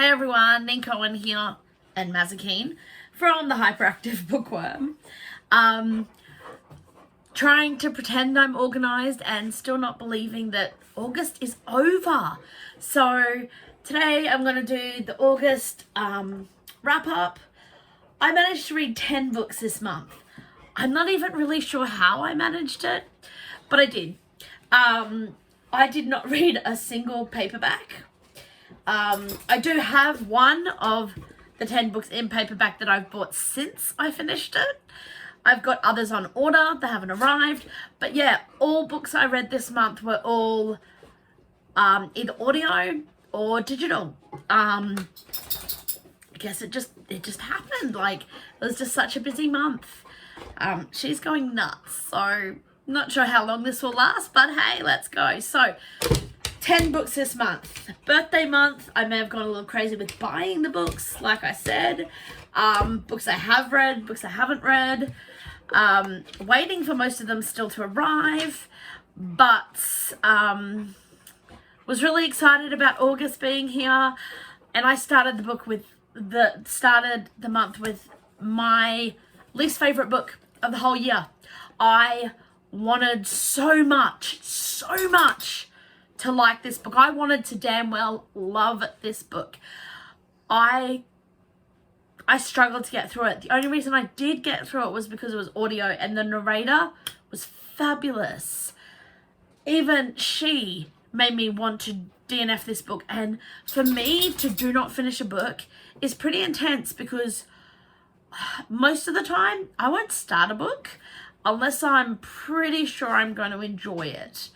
Hey everyone, Neen here and Mazakeen from the Hyperactive Bookworm. Trying to pretend I'm organised and still not believing that August is over. So today I'm going to do the August wrap up. I managed to read 10 books this month. I'm not even really sure how I managed it, but I did. I did not read a single paperback. I do have one of the 10 books in paperback that I've bought since I finished it. I've got others on order, they haven't arrived. But yeah, all books I read this month were all either audio or digital. I guess it just happened. Like, it was just such a busy month. She's going nuts, so not sure how long this will last, but hey, let's go. So 10 books this month. Birthday month, I may have gone a little crazy with buying the books, like I said. Books I have read, books I haven't read. Waiting for most of them still to arrive, but was really excited about August being here. And I started the month with my least favorite book of the whole year. I wanted so much to like this book. I wanted to damn well love this book. I struggled to get through it. The only reason I did get through it was because it was audio and the narrator was fabulous. Even she made me want to DNF this book. And for me to do not finish a book is pretty intense because most of the time I won't start a book unless I'm pretty sure I'm going to enjoy it.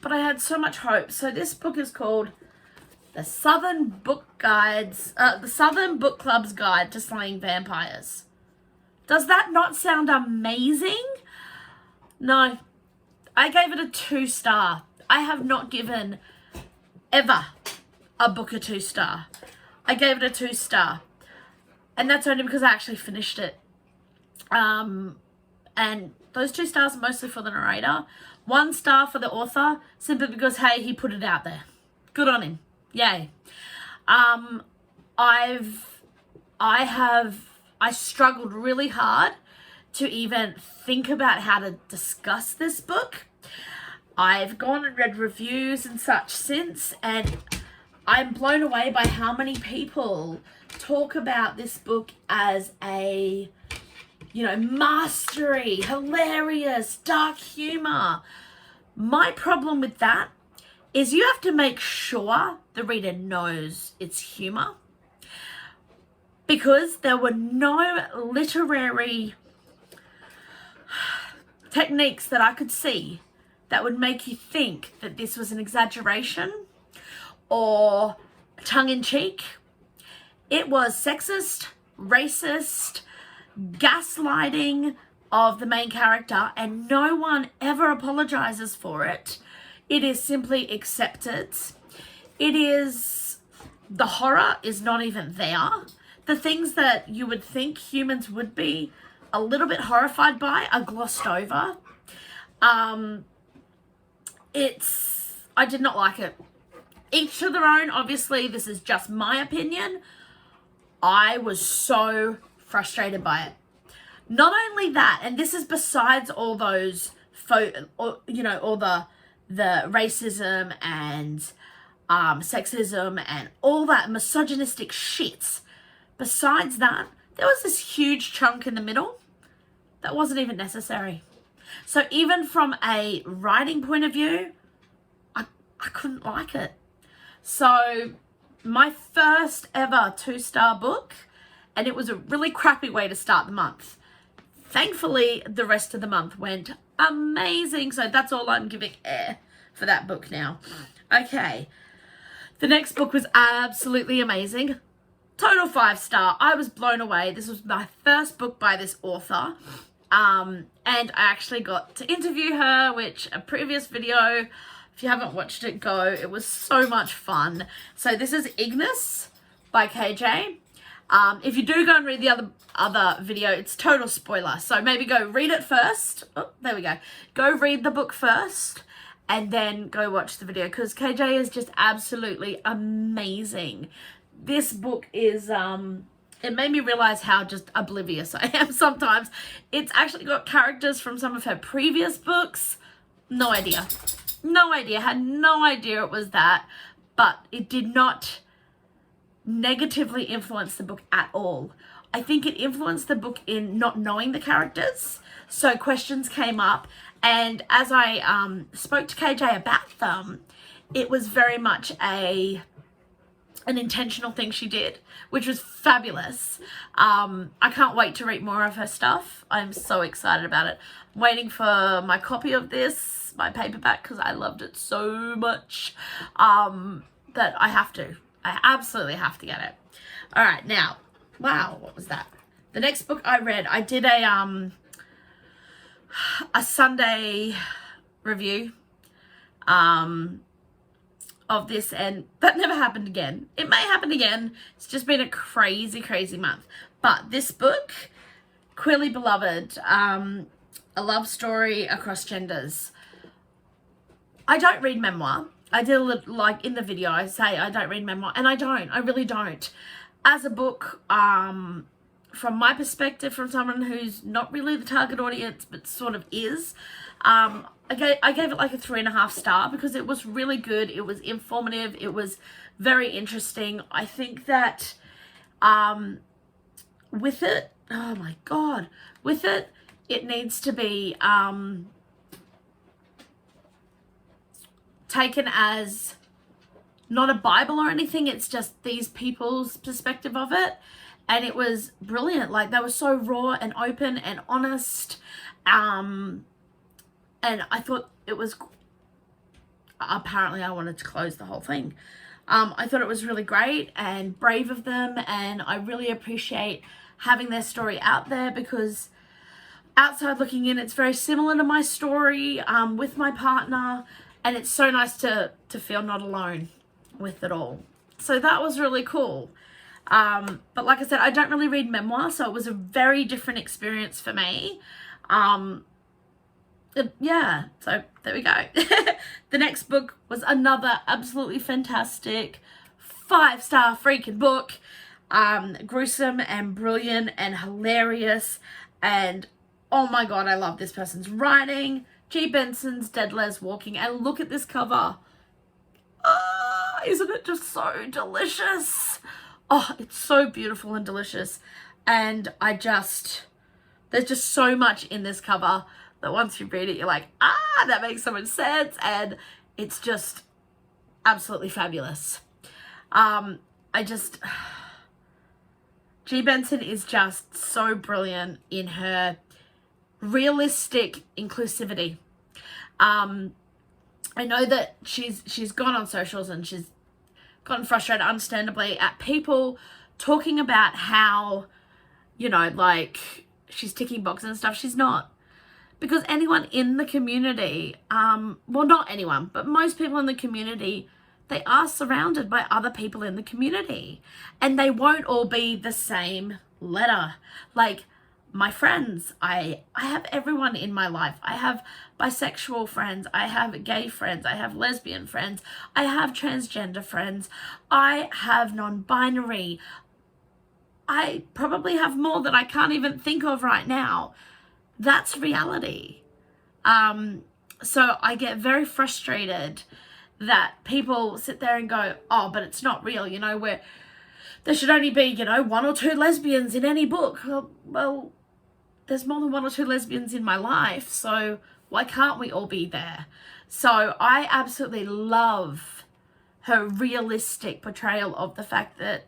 But I had so much hope. So this book is called The Southern Book Club's Guide to Slaying Vampires. Does that not sound amazing? No, I gave it a 2-star. I have not given ever a book a 2-star. I gave it a 2-star. And that's only because I actually finished it. And those 2 stars are mostly for the narrator. 1 star for the author, simply because, hey, he put it out there. Good on him. Yay. I struggled really hard to even think about how to discuss this book. I've gone and read reviews and such since, and I'm blown away by how many people talk about this book as a, mastery, hilarious, dark humor. My problem with that is you have to make sure the reader knows it's humor, because there were no literary techniques that I could see that would make you think that this was an exaggeration or tongue-in-cheek. It was sexist, racist, gaslighting of the main character, and no one ever apologizes for it. It is simply accepted. It is, the horror is not even there. The things that you would think humans would be a little bit horrified by are glossed over. I did not like it. Each to their own. Obviously, this is just my opinion. I was so frustrated by it. Not only that, and this is besides all those, all the racism and sexism and all that misogynistic shit. Besides that, there was this huge chunk in the middle that wasn't even necessary. So even from a writing point of view, I couldn't like it. So my first ever 2-star book, and it was a really crappy way to start the month. Thankfully, the rest of the month went amazing. So that's all I'm giving air for that book now. Okay. The next book was absolutely amazing. Total 5-star. I was blown away. This was my first book by this author. And I actually got to interview her, which a previous video, if you haven't watched it, go. It was so much fun. So this is Ignis by KJ. If you do go and read the other video, it's total spoiler. So maybe go read it first. Oh, there we go. Go read the book first and then go watch the video, because KJ is just absolutely amazing. This book is, it made me realize how just oblivious I am sometimes. It's actually got characters from some of her previous books. No idea. No idea. Had no idea it was that. But it did not negatively influence the book at all. I think it influenced the book in not knowing the characters. So questions came up. And as I spoke to KJ about them, it was very much an intentional thing she did, which was fabulous. I can't wait to read more of her stuff. I'm so excited about it. I'm waiting for my copy of this, my paperback, because I loved it so much that I have to. I absolutely have to get it. All right, now, wow, what was that? The next book I read, I did a Sunday review of this, and that never happened again. It may happen again. It's just been a crazy, crazy month. But this book, Queerly Beloved, a love story across genders. I don't read memoir. I did a little, like in the video, I say I don't read memoir, and I don't. I really don't. As a book, from my perspective, from someone who's not really the target audience, but sort of is, I gave it like a 3.5 star because it was really good. It was informative. It was very interesting. I think that with it, oh my God, with it, it needs to be taken as not a Bible or anything. It's just these people's perspective of it. And it was brilliant. Like, they were so raw and open and honest. And I thought it was, apparently I wanted to close the whole thing. I thought it was really great and brave of them. And I really appreciate having their story out there, because outside looking in, it's very similar to my story with my partner. And it's so nice to feel not alone with it all. So that was really cool. But like I said, I don't really read memoir, so it was a very different experience for me. Yeah, so there we go. The next book was another absolutely fantastic 5-star freaking book. Gruesome and brilliant and hilarious. And oh my God, I love this person's writing. G. Benson's Dead Les Walking. And look at this cover. Isn't it just so delicious? Oh, it's so beautiful and delicious. And there's just so much in this cover that once you read it, you're like, that makes so much sense. And it's just absolutely fabulous. G. Benson is just so brilliant in her realistic inclusivity. I know that she's gone on socials and she's gotten frustrated, understandably, at people talking about how, you know, like, she's ticking boxes and stuff. She's not. Because anyone in the community, well, not anyone, but most people in the community, they are surrounded by other people in the community. And they won't all be the same letter. Like, my friends, I have everyone in my life. I have bisexual friends. I have gay friends. I have lesbian friends. I have transgender friends. I have non-binary. I probably have more that I can't even think of right now. That's reality. So I get very frustrated that people sit there and go, oh, but it's not real, you know, where there should only be, you know, 1 or 2 lesbians in any book. Well, there's more than 1 or 2 lesbians in my life, so why can't we all be there? So I absolutely love her realistic portrayal of the fact that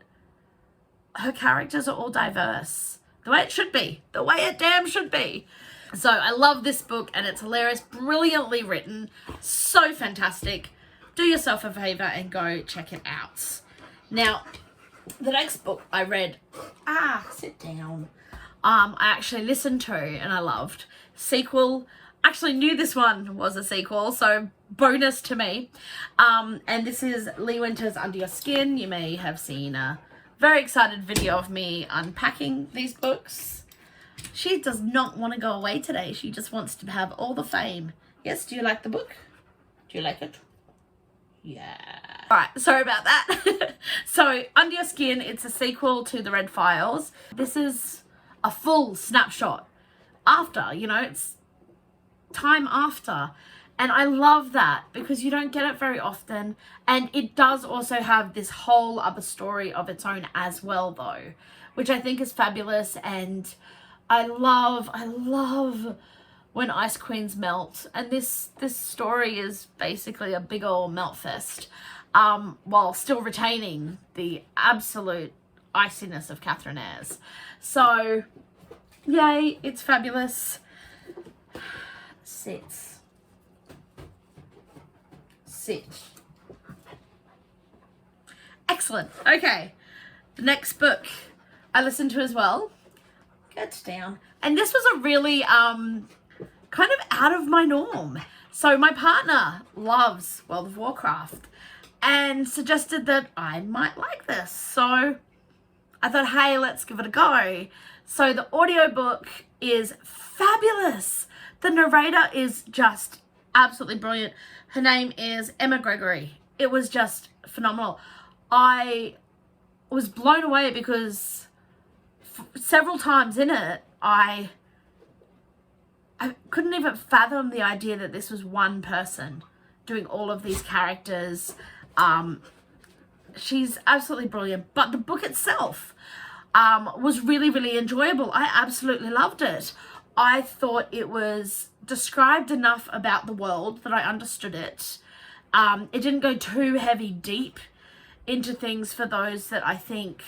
her characters are all diverse. The way it should be. The way it damn should be. So I love this book, and it's hilarious, brilliantly written, so fantastic. Do yourself a favor and go check it out. Now, the next book I read, sit down. I actually listened to and I loved. Sequel. Actually knew this one was a sequel, so bonus to me. And this is Lee Winter's Under Your Skin. You may have seen a very excited video of me unpacking these books. She does not want to go away today. She just wants to have all the fame. Yes, do you like the book? Do you like it? Yeah. Alright, sorry about that. So, Under Your Skin, it's a sequel to The Red Files. This is a full snapshot after, you know, it's time after. And I love that because you don't get it very often. And it does also have this whole other story of its own as well, though, which I think is fabulous. And I love when ice queens melt. And this story is basically a big old melt fest, while still retaining the absolute iciness of Catherine Ayres. So, yay, it's fabulous. Sit. Excellent. Okay. The next book I listened to as well. Get down. And this was a really kind of out of my norm. So my partner loves World of Warcraft and suggested that I might like this. So I thought, hey, let's give it a go. So the audiobook is fabulous. The narrator is just absolutely brilliant. Her name is Emma Gregory. It was just phenomenal. I was blown away because several times in it, I couldn't even fathom the idea that this was one person doing all of these characters. She's absolutely brilliant. But the book itself was really, really enjoyable. I absolutely loved it. I thought it was described enough about the world that I understood it. It didn't go too heavy deep into things for those that I think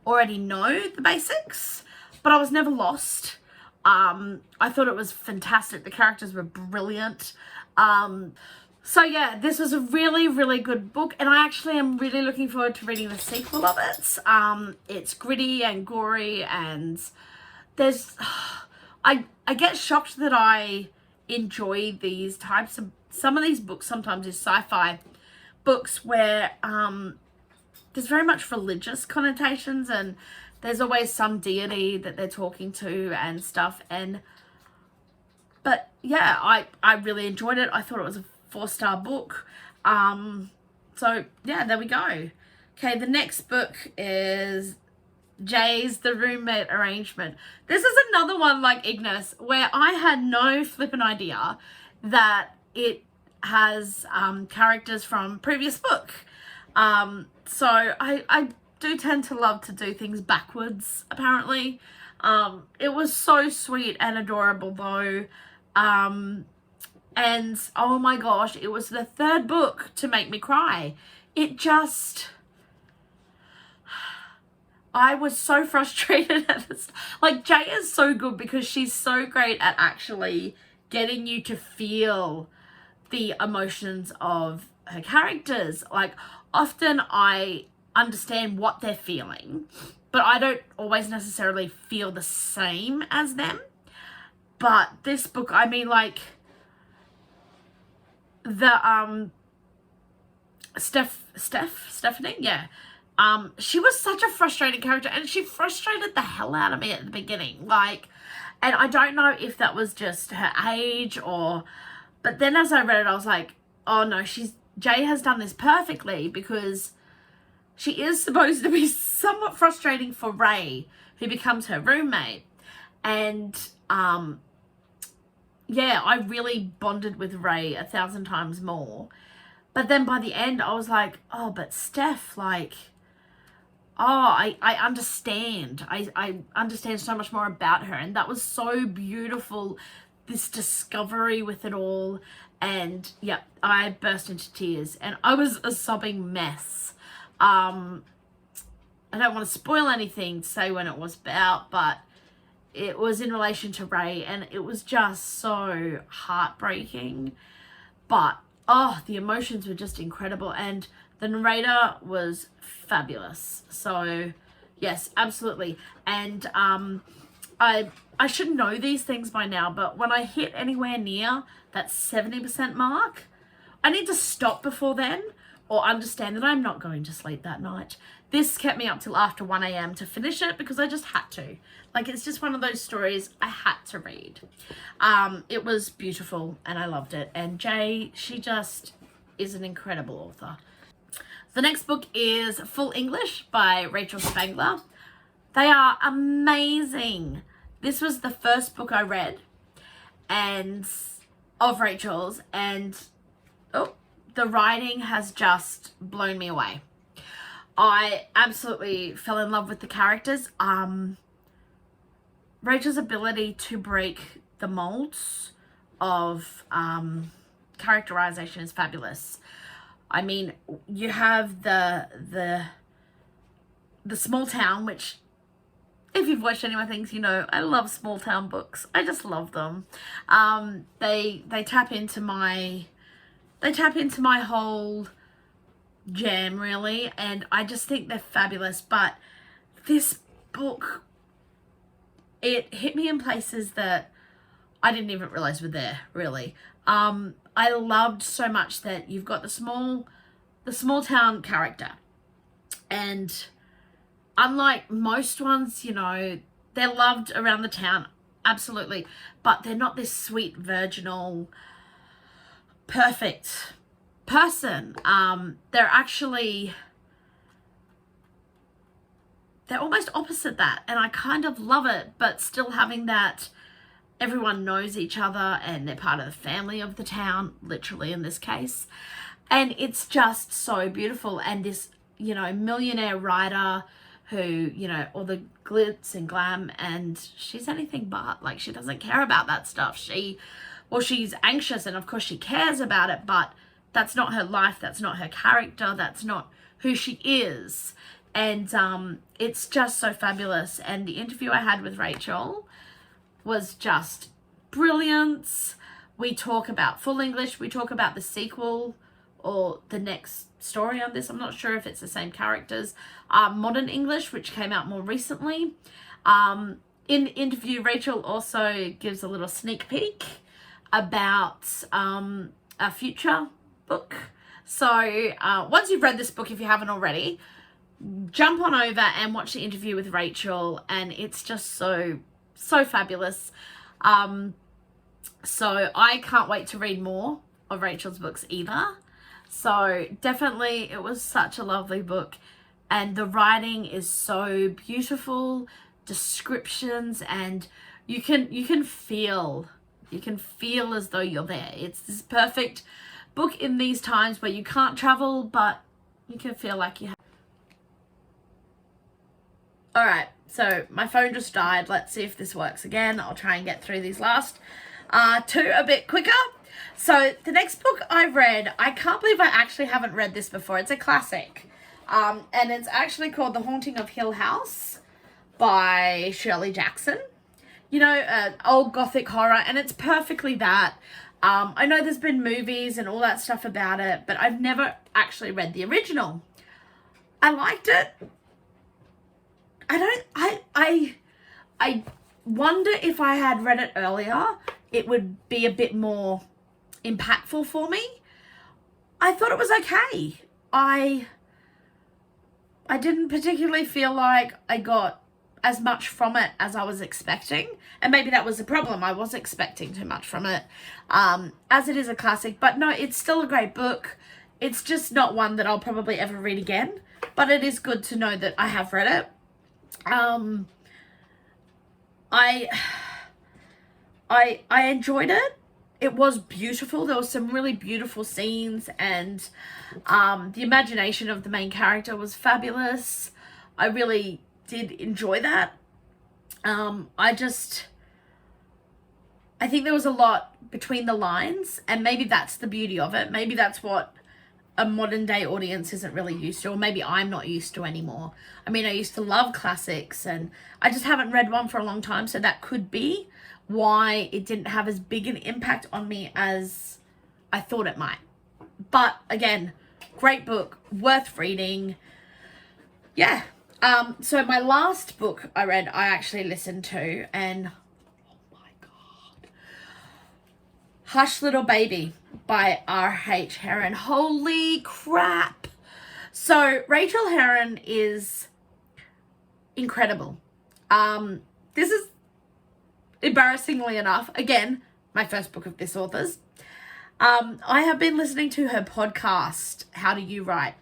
already know the basics, but I was never lost. I thought it was fantastic. The characters were brilliant. So yeah, this was a really, really good book, and I actually am really looking forward to reading the sequel of it. It's gritty and gory, and there's... I get shocked that I enjoy these types of... Some of these books sometimes is sci-fi books where there's very much religious connotations, and there's always some deity that they're talking to and stuff. But yeah, I really enjoyed it. I thought it was a 4-star book. So yeah, there we go. Okay, the next book is Jay's The Roommate Arrangement. This is another one like Ignis where I had no flippin' idea that it has characters from previous book. So I do tend to love to do things backwards, apparently. It was so sweet and adorable though. And oh my gosh, it was the 3rd book to make me cry. It just... I was so frustrated at this. Like, Jay is so good because she's so great at actually getting you to feel the emotions of her characters. Like, often I understand what they're feeling, but I don't always necessarily feel the same as them. But this book, I mean, like, the, Stephanie? Yeah. She was such a frustrating character, and she frustrated the hell out of me at the beginning. Like, and I don't know if that was just her age or, but then as I read it, I was like, oh no, Jay has done this perfectly, because she is supposed to be somewhat frustrating for Ray, who becomes her roommate. And, yeah, I really bonded with Ray 1,000 times more. But then by the end, I was like, oh, but Steph, like... Oh, I understand. I understand so much more about her. And that was so beautiful, this discovery with it all. And yeah, I burst into tears. And I was a sobbing mess. I don't want to spoil anything to say when it was about, but it was in relation to Ray. And it was just so heartbreaking. But, oh, the emotions were just incredible. And the narrator was fabulous. So yes, absolutely. And I should know these things by now, but when I hit anywhere near that 70% mark, I need to stop before then, or understand that I'm not going to sleep that night. This kept me up till after 1 a.m. to finish it because I just had to. Like, it's just one of those stories I had to read. It was beautiful and I loved it. And Jay, she just is an incredible author. The next book is Full English by Rachel Spangler. They are amazing. This was the first book I read and of Rachel's, and the writing has just blown me away. I absolutely fell in love with the characters. Rachel's ability to break the molds of characterization is fabulous. I mean, you have the small town, which, if you've watched any of my things, you know I love small town books. I just love them. They tap into my whole jam, really, and I just think they're fabulous. But this book, it hit me in places that I didn't even realize were there, really. I loved so much that you've got the small town character, and unlike most ones, you know, they're loved around the town, absolutely, but they're not this sweet, virginal, perfect person. They're almost opposite that, and I kind of love it, but still having that everyone knows each other and they're part of the family of the town, literally in this case. And it's just so beautiful. And this, you know, millionaire writer who, you know, all the glitz and glam, and she's anything but. Like, she doesn't care about that stuff. She's anxious, and of course she cares about it, but that's not her life, that's not her character, that's not who she is. And it's just so fabulous. And the interview I had with Rachel was just brilliant. We talk about Full English, we talk about the sequel or the next story on this. I'm not sure if it's the same characters. Modern English, which came out more recently. In the interview, Rachel also gives a little sneak peek about a future book. So once you've read this book, if you haven't already, jump on over and watch the interview with Rachel, and it's just so fabulous. So I can't wait to read more of Rachel's books either. So definitely, it was such a lovely book, and the writing is so beautiful, descriptions, and you can feel as though you're there. It's this perfect book in these times where you can't travel, but you can feel like you have. All right, so my phone just died. Let's see if this works again. I'll try and get through these last two a bit quicker. So the next book I read, I can't believe I actually haven't read this before. It's a classic. And it's actually called The Haunting of Hill House by Shirley Jackson. You know, old gothic horror, and it's perfectly that. I know there's been movies and all that stuff about it, but I've never actually read the original. I liked it. I wonder if I had read it earlier, it would be a bit more impactful for me. I thought it was okay. I didn't particularly feel like I got as much from it as I was expecting, and maybe that was the problem. I was expecting too much from it, as it is a classic. But no, it's still a great book. It's just not one that I'll probably ever read again, but it is good to know that I have read it. I enjoyed it. It was beautiful. There was some really beautiful scenes, and the imagination of the main character was fabulous. I really did enjoy that. I think there was a lot between the lines, and maybe that's the beauty of it. Maybe that's what a modern day audience isn't really used to, or maybe I'm not used to anymore. I mean, I used to love classics, and I just haven't read one for a long time, so that could be why it didn't have as big an impact on me as I thought it might. But again, great book, worth reading. Yeah. So my last book I read, I actually listened to, and oh my God, Hush Little Baby by R.H. Herron. Holy crap. So Rachel Herron is incredible. This is, embarrassingly enough, again, my first book of this author's. I have been listening to her podcast, How Do You Write,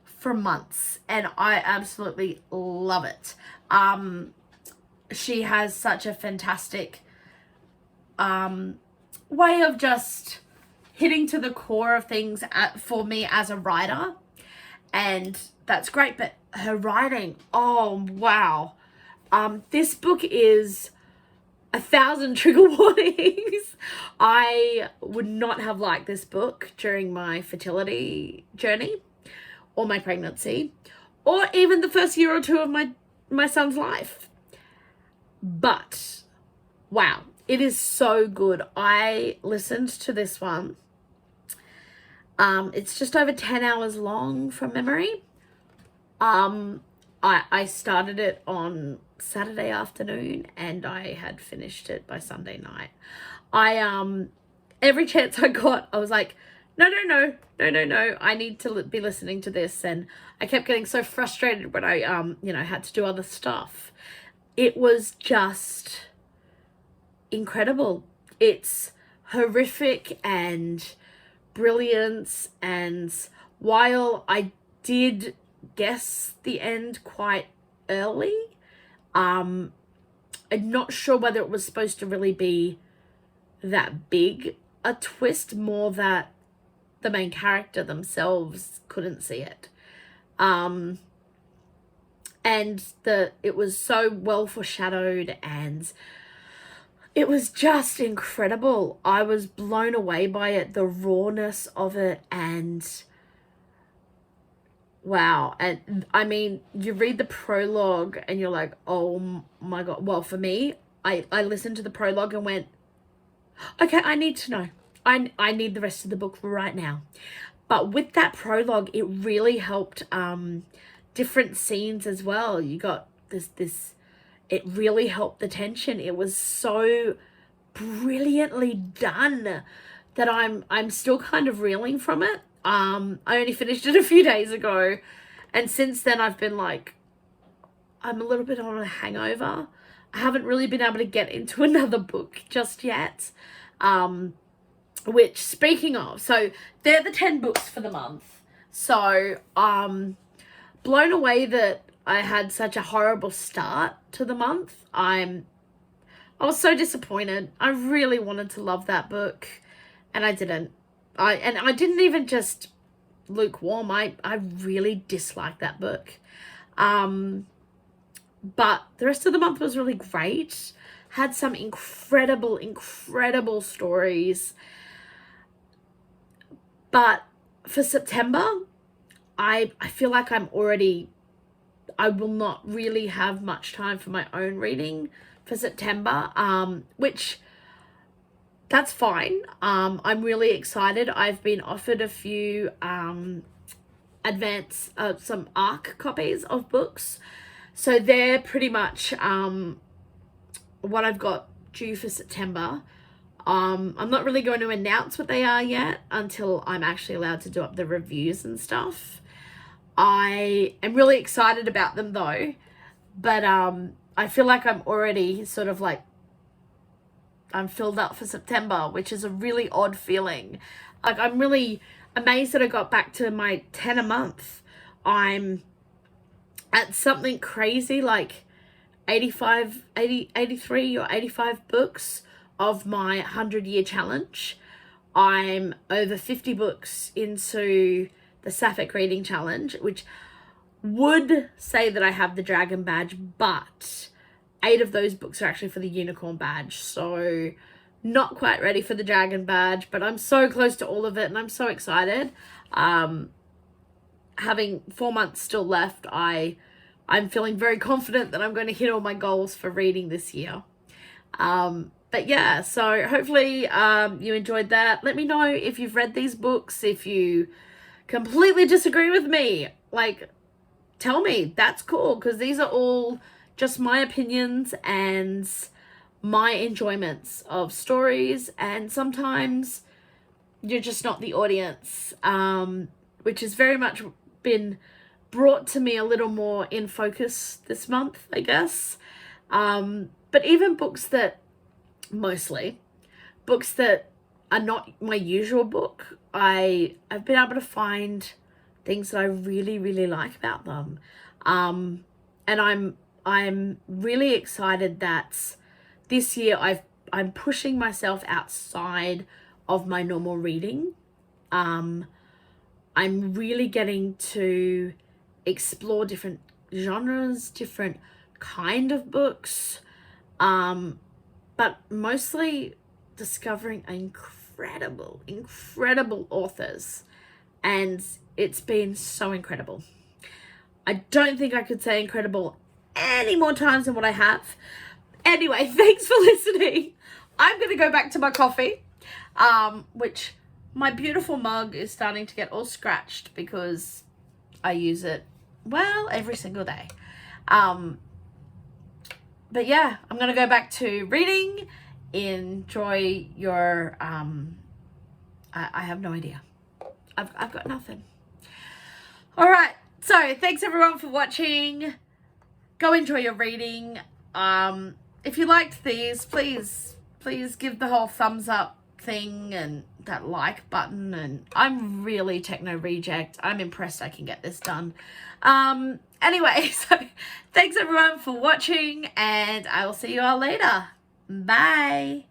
for months, and I absolutely love it. She has such a fantastic way of just hitting to the core of things for me as a writer, and that's great. But her writing, oh wow, this book is 1,000 trigger warnings. I would not have liked this book during my fertility journey or my pregnancy or even the first year or two of my son's life. But wow, it is so good. I listened to this one. It's just over 10 hours long from memory. I started it on Saturday afternoon and I had finished it by Sunday night. Every chance I got, I was like, no, I need to be listening to this. And I kept getting so frustrated when I, had to do other stuff. It was just incredible. It's horrific and brilliance. And while I did guess the end quite early, I'm not sure whether it was supposed to really be that big a twist, more that the main character themselves couldn't see it. And it was so well foreshadowed and it was just incredible. I was blown away by it, the rawness of it, and wow. And I mean, you read the prologue and you're like, oh my God. Well, for me, I listened to the prologue and went, okay, I need to know. I need the rest of the book right now. But with that prologue, it really helped different scenes as well. You got this, it really helped the tension. It was so brilliantly done that I'm still kind of reeling from it. I only finished it a few days ago, and since then I've been like, I'm a little bit on a hangover. I haven't really been able to get into another book just yet. Which, speaking of, so they're the 10 books for the month. So blown away that I had such a horrible start to the month. I was so disappointed. I really wanted to love that book, and I didn't. I didn't even just lukewarm. I really disliked that book. But the rest of the month was really great. Had some incredible stories. But for September, I feel like I will not really have much time for my own reading for September, which that's fine. I'm really excited. I've been offered a few some ARC copies of books. So they're pretty much what I've got due for September. I'm not really going to announce what they are yet until I'm actually allowed to do up the reviews and stuff. I am really excited about them though, but I feel like I'm already sort of like, I'm filled up for September, which is a really odd feeling. Like, I'm really amazed that I got back to my 10 a month. I'm at something crazy like 83 or 85 books of my 100-year challenge. I'm over 50 books into the Sapphic Reading Challenge, which would say that I have the Dragon Badge, but 8 of those books are actually for the Unicorn Badge. So not quite ready for the Dragon Badge, but I'm so close to all of it and I'm so excited. Having 4 months still left, I'm feeling very confident that I'm going to hit all my goals for reading this year. But yeah, so hopefully you enjoyed that. Let me know if you've read these books. If you completely disagree with me, like, tell me. That's cool, because these are all just my opinions and my enjoyments of stories. And sometimes you're just not the audience, which has very much been brought to me a little more in focus this month, I guess. But even books that, mostly, books that are not my usual book, I've been able to find things that I really, really like about them. And I'm really excited that this year I'm pushing myself outside of my normal reading. I'm really getting to explore different genres, different kind of books, but mostly discovering incredible authors, and it's been so incredible. I don't think I could say incredible any more times than what I have. Anyway, thanks for listening. I'm going to go back to my coffee, which my beautiful mug is starting to get all scratched because I use it, well, every single day. But yeah, I'm going to go back to reading. Enjoy your, I have no idea. I've got nothing. All right. So thanks everyone for watching. Go enjoy your reading. If you liked these, please give the whole thumbs up thing and that like button. And I'm really techno reject. I'm impressed I can get this done. Anyway, so thanks everyone for watching, and I will see you all later. Bye.